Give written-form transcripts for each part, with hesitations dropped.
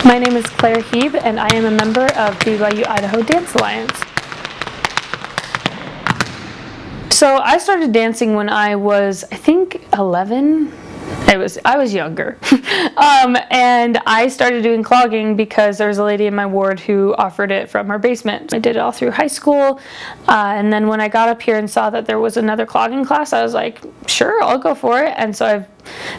My name is Claire Heeb, and I am a member of BYU Idaho Dance Alliance. So I started dancing when I was, I think, 11. I was younger. And I started doing clogging because there was a lady in my ward who offered it from her basement. I did it all through high school, and then when I got up here and saw that there was another clogging class, I was like, sure, I'll go for it. And so I've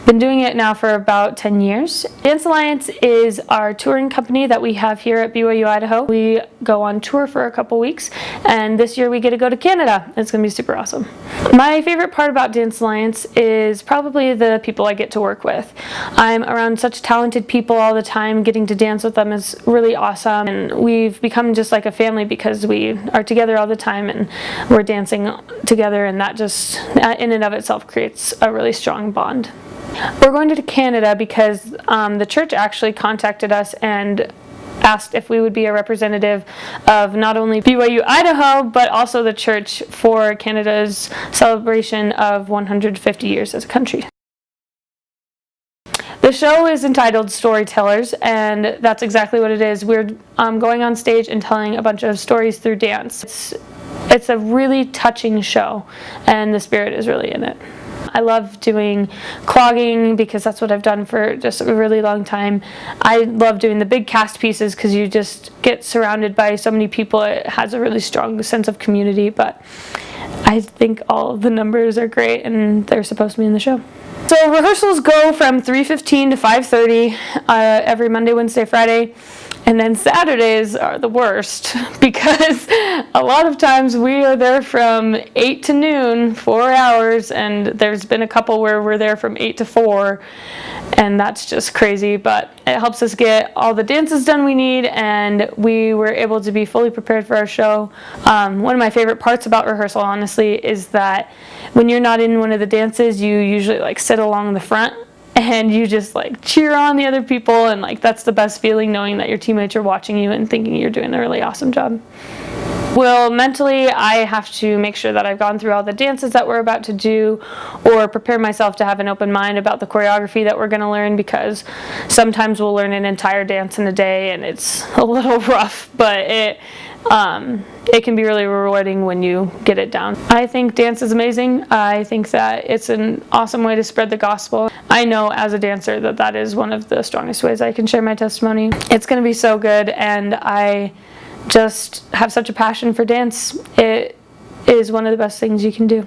been doing it now for about 10 years. Dance Alliance is our touring company that we have here at BYU Idaho. We go on tour for a couple weeks, and this year we get to go to Canada. It's going to be super awesome. My favorite part about Dance Alliance is probably the people I get to work with. I'm around such talented people all the time. Getting to dance with them is really awesome, and we've become just like a family because we are together all the time and we're dancing together, and that just in and of itself creates a really strong bond. We're going to Canada because the church actually contacted us and asked if we would be a representative of not only BYU Idaho, but also the church for Canada's celebration of 150 years as a country. The show is entitled Storytellers, and that's exactly what it is. We're going on stage and telling a bunch of stories through dance. It's a really touching show, and the spirit is really in it. I love doing clogging because that's what I've done for just a really long time. I love doing the big cast pieces because you just get surrounded by so many people. It has a really strong sense of community, but I think all of the numbers are great and they're supposed to be in the show. So rehearsals go from 3:15 to 5:30 every Monday, Wednesday, Friday. And then Saturdays are the worst because a lot of times we are there from 8 to noon, 4 hours, and there's been a couple where we're there from 8 to 4, and that's just crazy, but it helps us get all the dances done we need, and we were able to be fully prepared for our show. One of my favorite parts about rehearsal, honestly, is that when you're not in one of the dances, you usually sit along the front, and you just cheer on the other people, and that's the best feeling, knowing that your teammates are watching you and thinking you're doing a really awesome job. Well, mentally, I have to make sure that I've gone through all the dances that we're about to do, or prepare myself to have an open mind about the choreography that we're going to learn, because sometimes we'll learn an entire dance in a day and it's a little rough, but it can be really rewarding when you get it down. I think dance is amazing. I think that it's an awesome way to spread the gospel. I know as a dancer that that is one of the strongest ways I can share my testimony. It's going to be so good, and I just have such a passion for dance. It is one of the best things you can do.